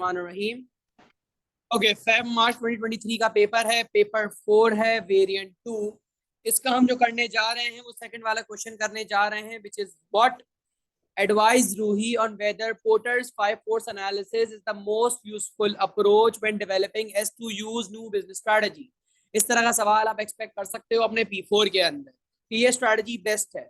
रहीम। Okay, Feb March 2023 का paper है, paper 4 है, वेरिएंट 2। इसका हम जो करने जा रहे हैं वो सेकंड वाला क्वेश्चन करने जा रहे हैं, which is what advise Ruhi on whether Porter's 5 force analysis is the most useful approach when developing S2U's new business strategy। इस तरह का सवाल आप एक्सपेक्ट कर सकते हो अपने P4 के अंदर कि ये स्ट्रैटेजी बेस्ट है।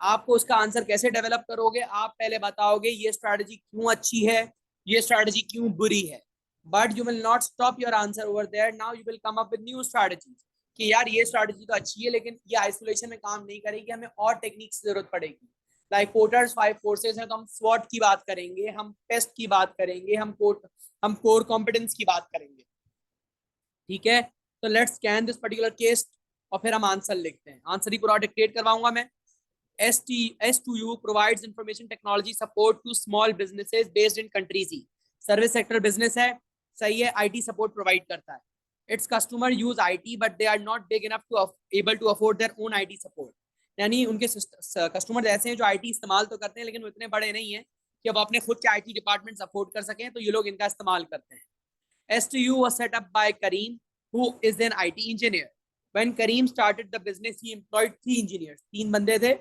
आपको उसका आंसर कैसे डेवलप करोगे? आप पहले बताओगे ये स्ट्रैटेजी क्यों अच्छी है, ये स्ट्रैटेजी क्यों बुरी है। But you will not stop your answer over there, now you will come up with new strategies कि यार ये स्ट्रैटेजी तो अच्छी है लेकिन ये आइसोलेशन में काम नहीं करेगी, हमें और टेक्निक की जरूरत पड़ेगी। लाइक पोर्टर्स 5 फोर्सेस हैं तो हम स्वॉट की बात करेंगे, हम पेस्ट की बात करेंगे, हम कोर कॉम्पिटेंस की बात करेंगे। ठीक है, तो let's scan this particular case और फिर हम आंसर लिखते हैं। आंसर ही पूरा डिक्टेट करवाऊंगा मैं। S2U provides information technology support to small businesses based in countries E। Service sector business है, सही है, IT सपोर्ट प्रोवाइड करता है। Its customer use IT but they are not big enough to able to afford their own IT support। यानी उनके customer ऐसे हैं जो IT इस्तेमाल तो करते हैं लेकिन वो इतने बड़े नहीं है कि अब अपने खुद के IT डिपार्टमेंट अफोर्ड कर सकें, तो ये लोग इनका इस्तेमाल करते हैं। S2U was set up by Kareem, who is an IT engineer। When Kareem started the business, he employed 3 engineers। 3 बंदे थे।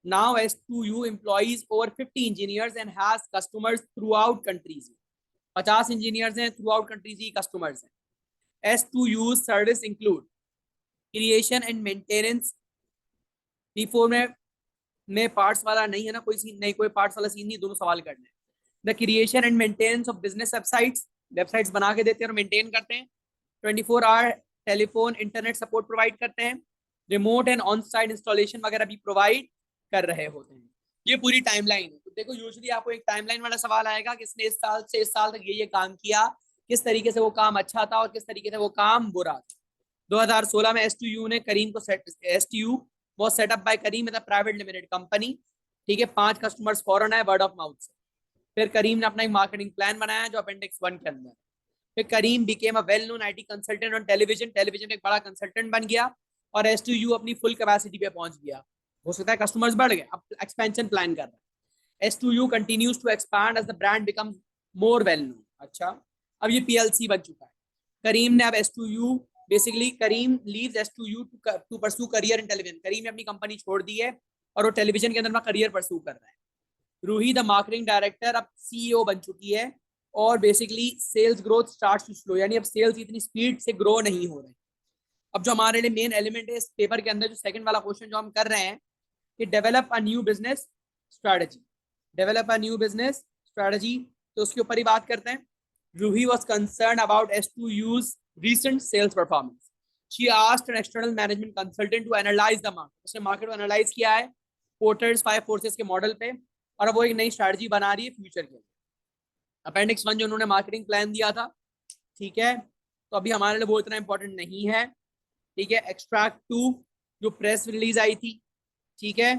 Now S2U employs over 50 engineers and has customers throughout countries। 50 engineers हैं, throughout countries ही customers हैं। S2U service include creation and maintenance। P4 में parts वाला नहीं है ना, कोई सीन नहीं, कोई पार्ट्स वाला सीन नहीं, दोनों सवाल करने हैं। The creation and maintenance of business websites, websites बना के देते हैं और मेंटेन करते हैं। 24 hour telephone internet support provide करते हैं। Remote and on site installation वगैरह भी प्रोवाइड कर रहे होते हैं। ये पूरी टाइमलाइन है। तो देखो यूजुअली आपको एक टाइमलाइन वाला सवाल आएगा कि इसने इस साल से इस साल तक ये काम किया, किस तरीके से वो काम अच्छा था और किस तरीके से वो काम बुरा था। 2016 में S2U ने करीम को S2U was set up by Kareem as a private limited company। ठीक है, 5 कस्टमर्स फॉरन है वर्ड ऑफ माउथ से। फिर करीम ने अपना एक मार्केटिंग प्लान बनाया जो अपेंडिक्स 1 के अंदर। फिर Karim became a well known IT consultant on television, television एक बड़ा कंसल्टेंट बन गया और S2U अपनी फुल कैपेसिटी पे पहुंच गया। हो सकता है कस्टमर्स बढ़ गए, अब एक्सपेंशन प्लान कर रहा है। S2U continues to expand as the brand becomes more well known. अच्छा, अब ये PLC बन चुका है। करीम ने अब S2U basically Karim leaves S2U to pursue career in television. Karim ने अपनी कंपनी छोड़ दी है और वो टेलीविजन के अंदर अपना करियर परस्यू कर रहा है। रूही द मार्केटिंग डायरेक्टर अब CEO बन चुकी है और basically sales growth start to slow, यानी अब सेल्स इतनी स्पीड से ग्रो नहीं हो रहे। अब जो हमारे लिए मेन एलिमेंट है इस पेपर के अंदर, जो सेकंड वाला क्वेश्चन जो हम कर रहे हैं कि develop a new business strategy. Develop a new business strategy, तो उसके ऊपर ही बात करते हैं। Ruhi was concerned about S2U's recent sales performance। She asked an external management consultant to analyze the market। उसने मार्केट को एनालाइज किया है पोर्टर्स 5 फोर्सेस के मॉडल पे और अब वो एक नई स्ट्रैटेजी बना रही है फ्यूचर के लिए। अपेंडिक्स 1 जो उन्होंने मार्केटिंग प्लान दिया था, ठीक है, तो अभी हमारे लिए वो इतना इंपॉर्टेंट नहीं है। ठीक है, एक्सट्रैक्ट 2 जो प्रेस रिलीज आई थी, ठीक है।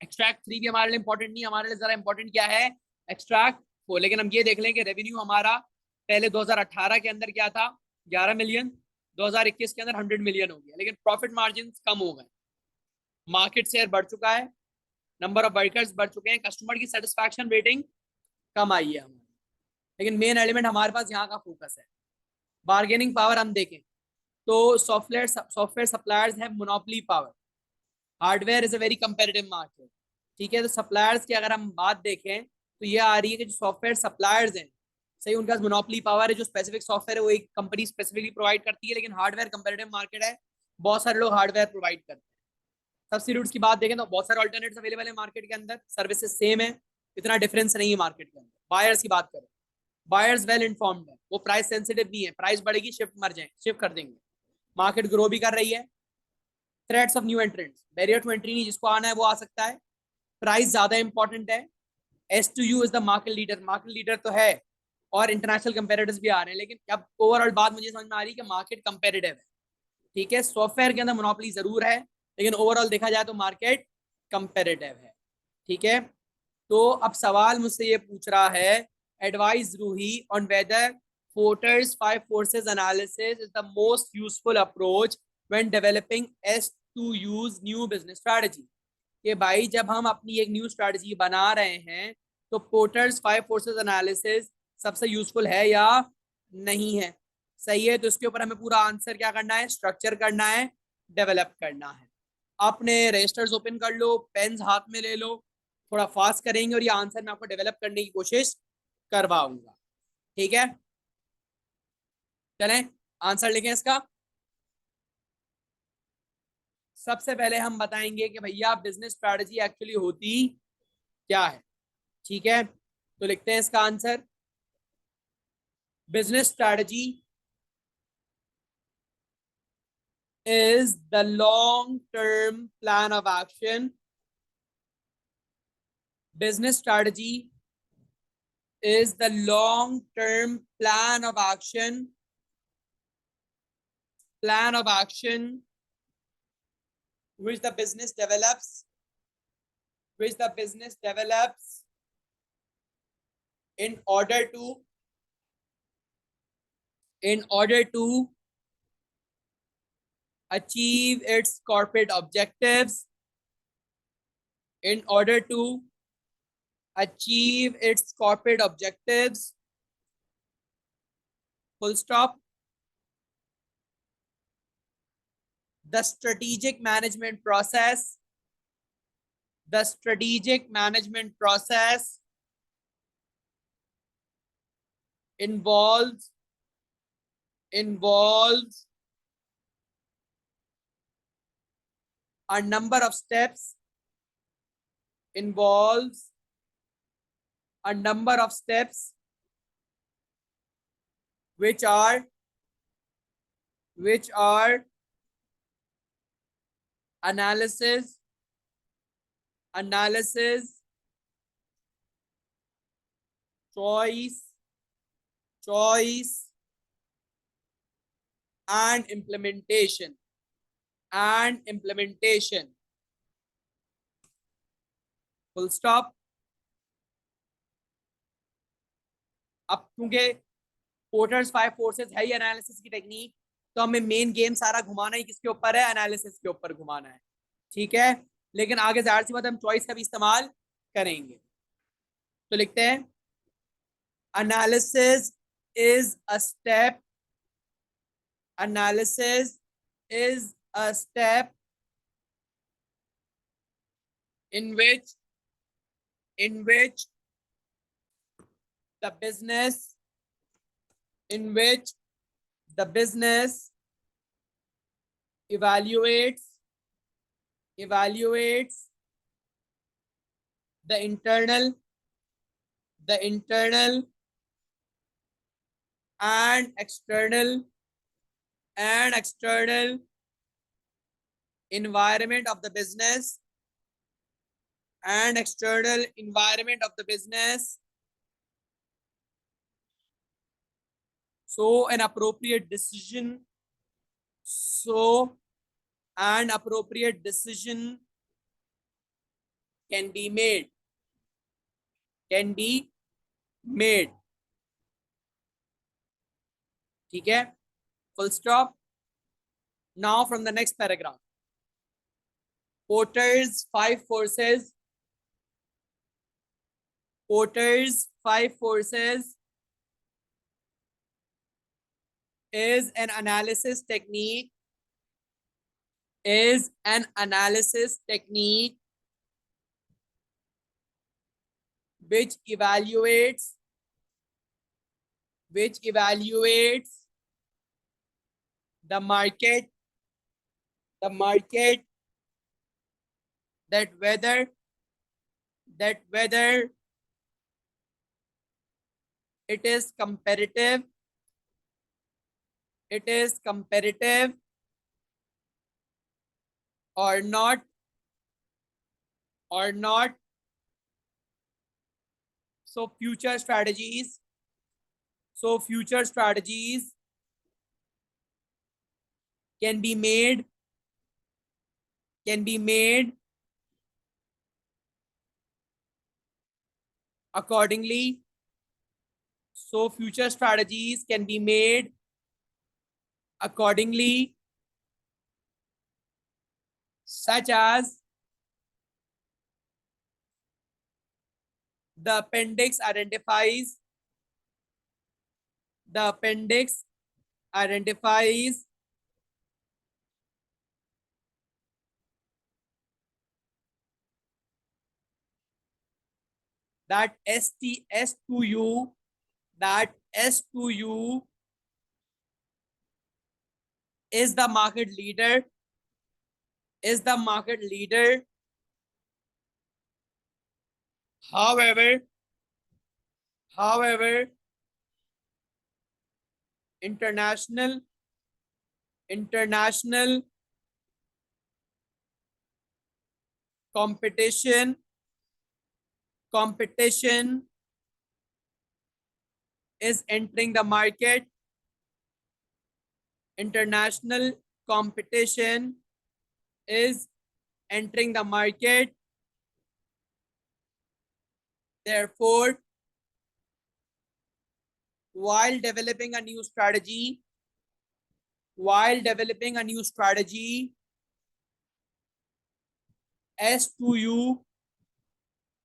एक्सट्रैक्ट 3 भी हमारे लिए इंपॉर्टेंट नहीं, हमारे लिए जरा इंपॉर्टेंट क्या है, एक्सट्रैक्ट 4। लेकिन हम ये देख लें कि रेवेन्यू हमारा पहले 2018 के अंदर क्या था, 11 मिलियन, 2021 के अंदर 100 मिलियन हो गया, लेकिन प्रॉफिट मार्जिन कम हो गए। मार्केट शेयर बढ़ चुका है, नंबर ऑफ वर्कर्स बढ़ चुके हैं, कस्टमर की सेटिस्फैक्शन रेटिंग कम आई है हमारी। लेकिन मेन एलिमेंट हमारे पास यहाँ का फोकस है। बार्गेनिंग पावर हम देखें तो software suppliers have monopoly power. Hardware is a very competitive market. ठीक है, तो सप्लायर्स की अगर हम बात देखें तो ये आ रही है कि जो सॉफ्टवेयर सप्लायर्स हैं, सही, उनका मोनोपोली पावर है। जो स्पेसिफिक सॉफ्टवेयर है वो एक कंपनी स्पेसिफिकली प्रोवाइड करती है, लेकिन हार्डवेयर कंपेटिटिव मार्केट है, बहुत सारे लोग हार्डवेयर प्रोवाइड करते हैं। सब्सिट्यूट्स की बात देखें तो बहुत सारे ऑल्टरनेट्स अवेलेबल है मार्केट के अंदर, सर्विसेज सेम है, इतना डिफरेंस नहीं है मार्केट के अंदर। बायर्स की बात करें, बायर्स वेल इन्फॉर्म्ड है, वो प्राइस सेंसिटिव नहीं है, प्राइस बढ़ेगी शिफ्ट कर देंगे। मार्केट ग्रो भी कर रही है। Threats of new entrants, barrier to entry नहीं, जिसको आना है वो आ सकता है। प्राइस ज्यादा इंपॉर्टेंट है। S2U is the market leader, market leader तो है और इंटरनेशनल कंपेटिटर्स भी आ रहे हैं, लेकिन अब ओवरऑल बात मुझे समझ में आ रही है कि मार्केट कंपेटिटिव है। ठीक है, सॉफ्टवेयर के अंदर मोनोपोली जरूर है लेकिन ओवरऑल देखा जाए तो मार्केट कंपेटिटिव है। ठीक है, तो अब सवाल मुझसे ये पूछ रहा है, advise Ruhi on whether Porter's 5 forces analysis is the most useful approach when developing S2U's new business strategy. कि भाई जब हम अपनी एक न्यू स्ट्रेटजी बना रहे हैं तो पोर्टर्स 5 फोर्सेस एनालिसिस सबसे यूजफुल है या नहीं है? सही है, तो इसके ऊपर हमें पूरा आंसर क्या करना है, स्ट्रक्चर करना है, डेवलप करना है। अपने रजिस्टर्स ओपन कर लो, पेन्स हाथ में ले लो, थोड़ा फास्ट करेंगे और ये आंसर मैं आपको डेवलप करने की कोशिश करवाऊंगा। ठीक है, चलें आंसर लिखें इसका। सबसे पहले हम बताएंगे कि भैया बिजनेस स्ट्रैटेजी एक्चुअली होती क्या है। ठीक है, तो लिखते हैं इसका answer. Business strategy is the long term plan of action. Business strategy is the long term plan of action. Plan of action which the business develops, which the business develops in order to, in order to achieve its corporate objectives, in order to achieve its corporate objectives. Full stop. The strategic management process, the strategic management process involves a number of steps, involves a number of steps which are analysis, choice and implementation, full stop. अब क्योंकि porters 5 forces है ही analysis की technique, तो हमें main game सारा घुमाना ही किसके ऊपर है, एनालिसिस के ऊपर घुमाना है। ठीक है, लेकिन आगे जाहिर सी बात हम चॉइस का भी इस्तेमाल करेंगे। तो लिखते हैं analysis is a step, analysis is a step in which the business evaluates the internal and external environment of the business, so an appropriate decision can be made, ठीक है, full stop. Now from the next paragraph, Porter's five forces is an analysis technique which evaluates the market that whether it is competitive or not, so future strategies can be made accordingly, so future strategies can be made accordingly, such as The appendix identifies that S2U is the market leader, however international competition is entering the market. International competition is entering the market. Therefore, while developing a new strategy,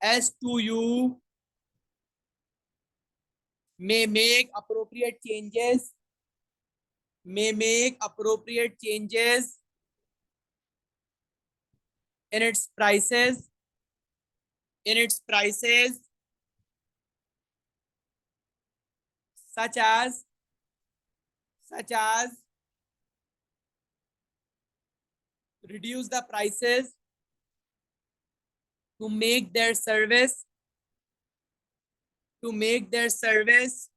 S2U may make appropriate changes in its prices such as reduce the prices to make their service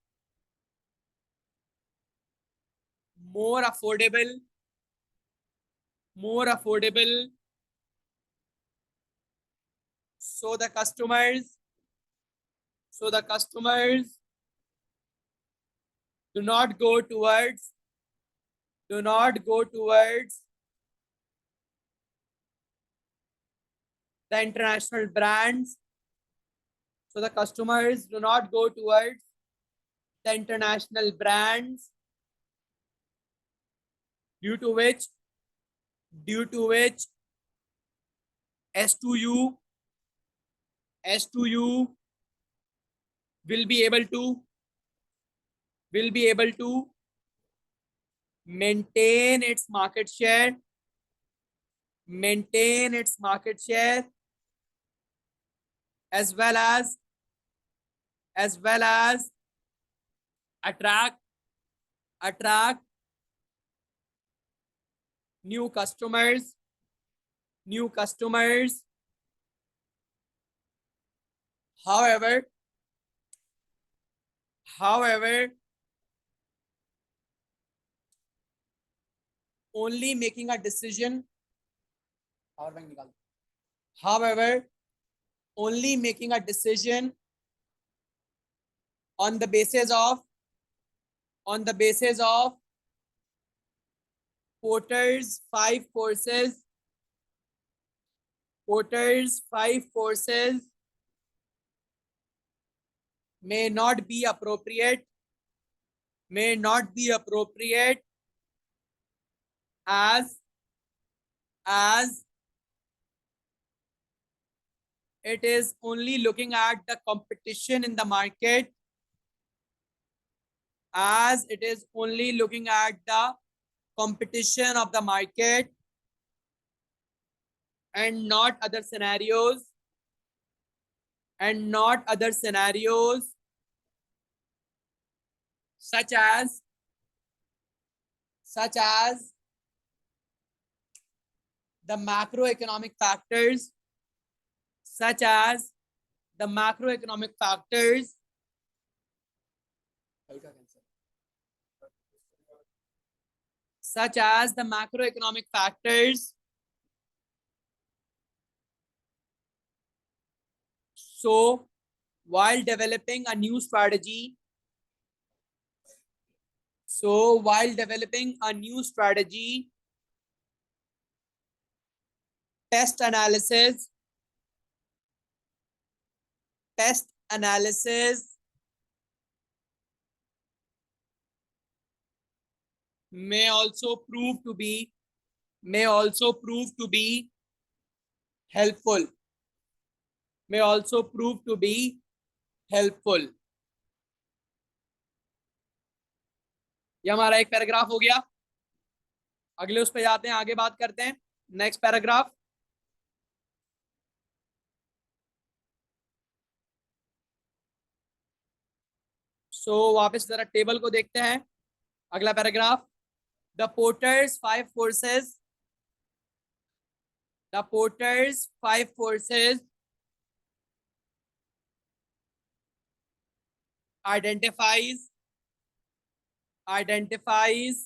more affordable, so the customers do not go towards the international brands. So the customers do not go towards the international brands, due to which S2U will be able to maintain its market share, as well as attract new customers. However, only making a decision on the basis of Porter's five forces may not be appropriate as it is only looking at the competition in the market, of the market, and not other scenarios, such as the macroeconomic factors, such as the macroeconomic factors So while developing a new strategy, test analysis may also prove to be helpful. Helpful. ये हमारा एक paragraph हो गया। अगले उस पे जाते हैं, आगे बात करते हैं। Next paragraph. वापस जरा टेबल को देखते हैं। अगला paragraph. The Porter's five forces, the Porter's five forces identifies identifies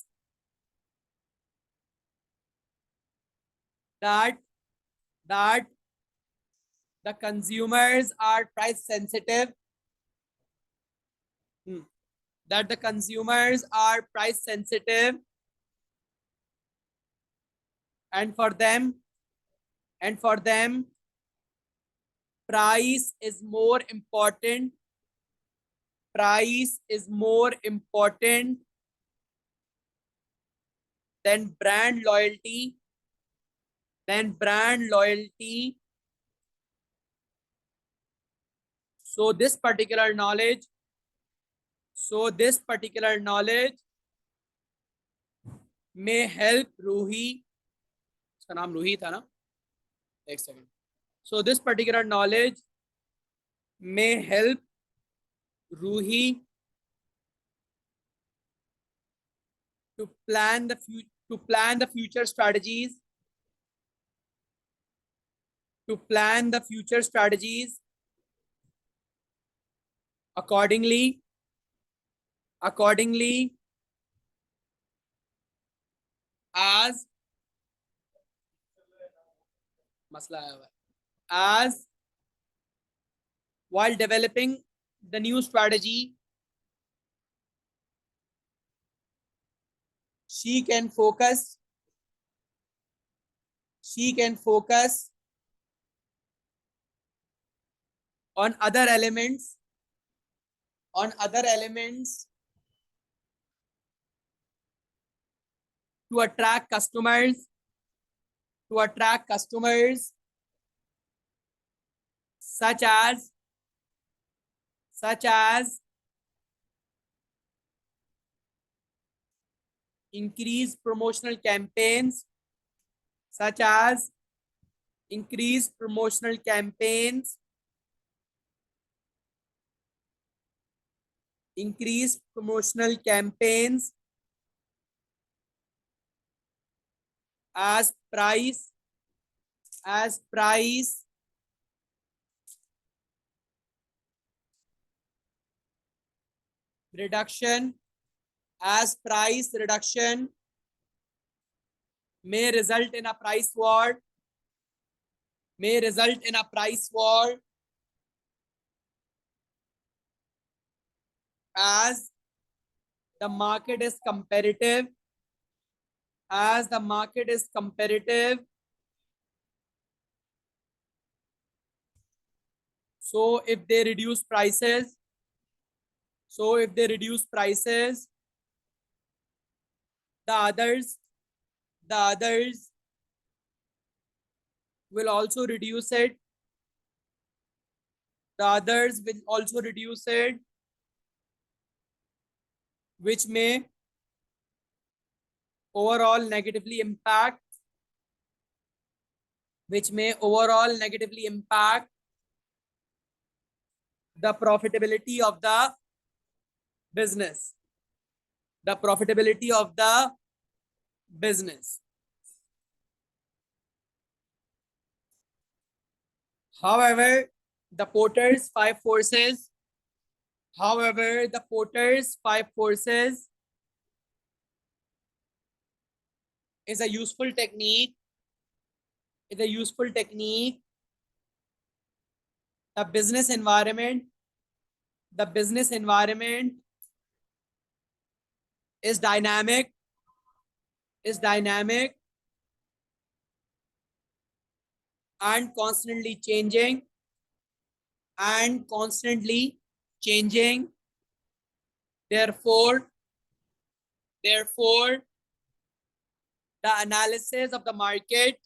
that that the consumers are price sensitive, that the consumers are price sensitive, and for them price is more important, price is more important than brand loyalty, than brand loyalty. So this particular knowledge, so this particular knowledge may help Ruhi, इसका नाम रूही था ना, एक second. So this particular knowledge may help Ruhi to plan the future strategies, to plan the future strategies accordingly as मसला आया हुआ है, as while developing the new strategy she can focus on other elements to attract customers, such as increase promotional campaigns, such as increase promotional campaigns, increase promotional campaigns as price reduction, as price reduction may result in a price war, as the market is competitive, so if they reduce prices, the others will also reduce it, which may overall negatively impact the profitability of the business, However, the Porter's five forces is a useful technique. The business environment is dynamic and constantly changing, therefore the analysis of the market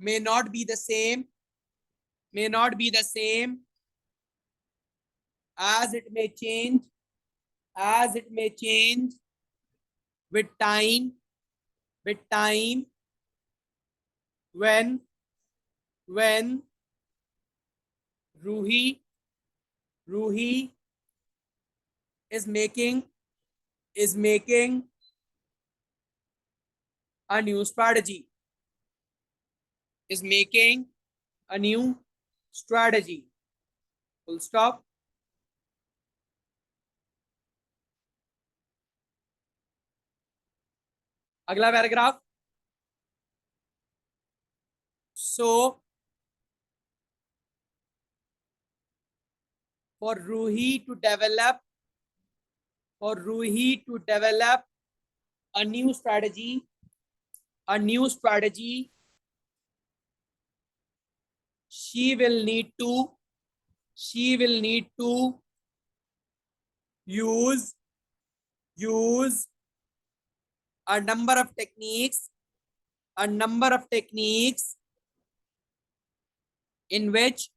may not be the same, may not be the same, as it may change, as it may change with time, with time, when Ruhi is making a new strategy, is making a new strategy. Full stop. अगला paragraph. So for Ruhi to develop a new strategy, she will need to use a number of techniques in which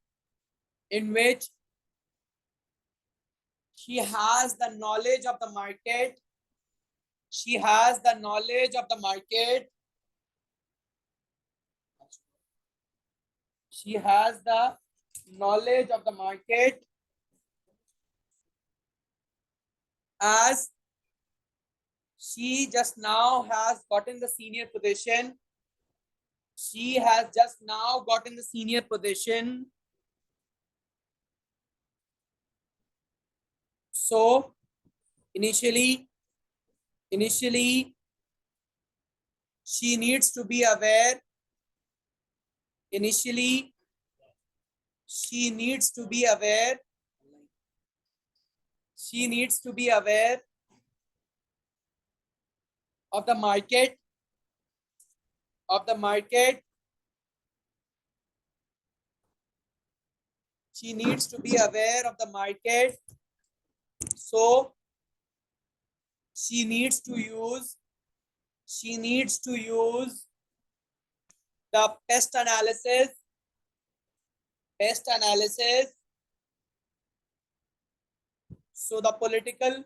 she has the knowledge of the market, she has the knowledge of the market, she has the knowledge of the market, as she just now has gotten the senior position, she has just now gotten the senior position. So initially she needs to be aware, initially she needs to be aware, she needs to be aware of the market, she needs to be aware of the market. So she needs to use the pest analysis, so the political,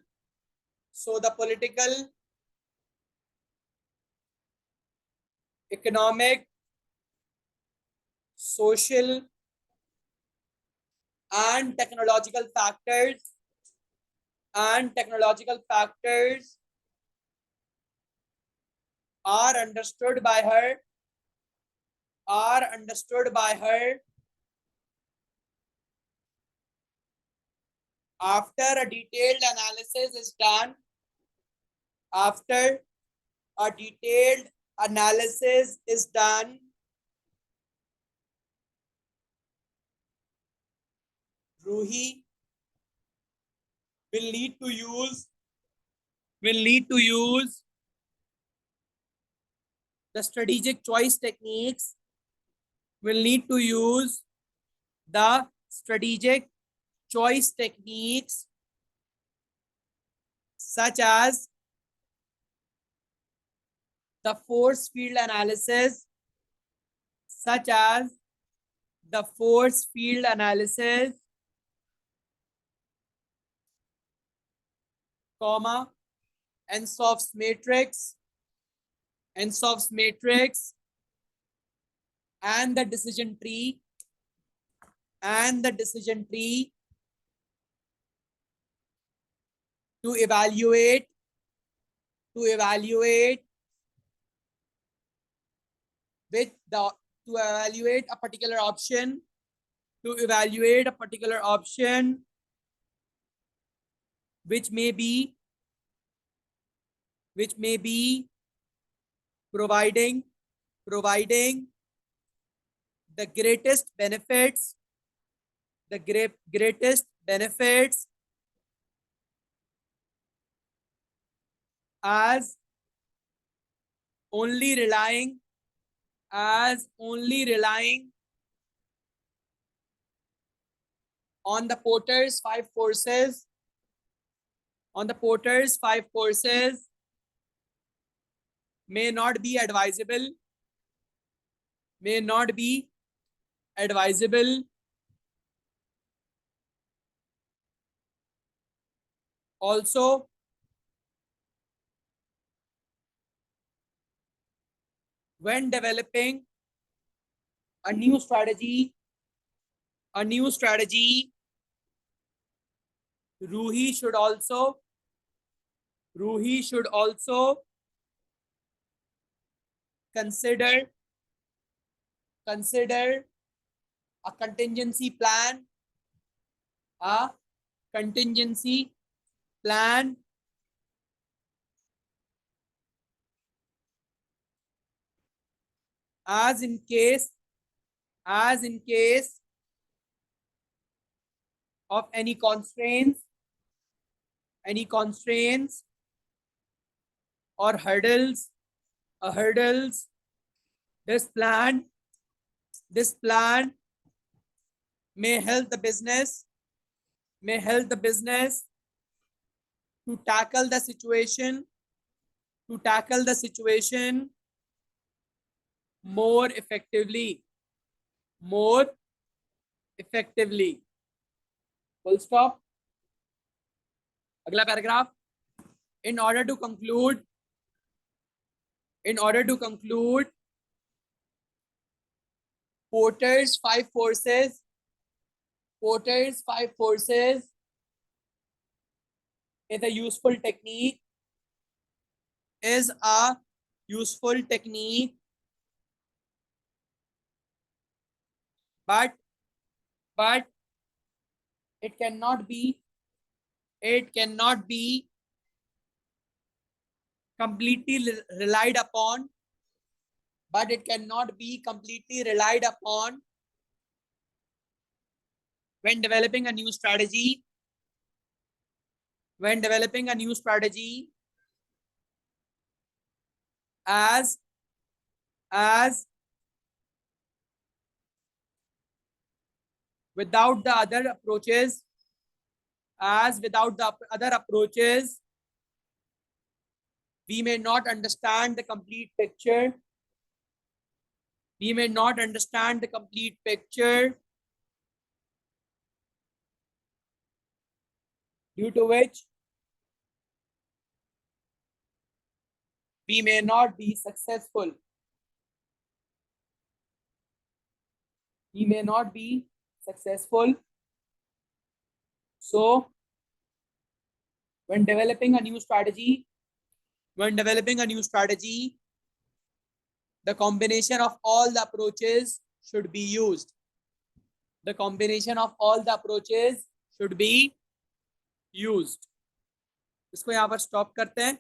economic, social and technological factors are understood by her, after a detailed analysis is done, Ruhi will need to use the strategic choice techniques, such as the force field analysis, comma, Ansoff's matrix, and the decision tree, to evaluate a particular option, which may be providing the greatest benefits, as only relying on the Porter's five forces, may not be advisable, may not be advisable. Also, when developing a new strategy, Ruhi should also consider a contingency plan, a contingency plan as in case of any constraints or hurdles, this plan may help the business to tackle the situation more effectively. Full stop. अगला paragraph. In order to conclude, Porter's five forces is a useful technique, but it cannot be completely relied upon, when developing a new strategy, as without the other approaches, we may not understand the complete picture, due to which we may not be successful. So, when developing a new strategy, the combination of all the approaches should be used. इसको यहाँ पर stop करते हैं.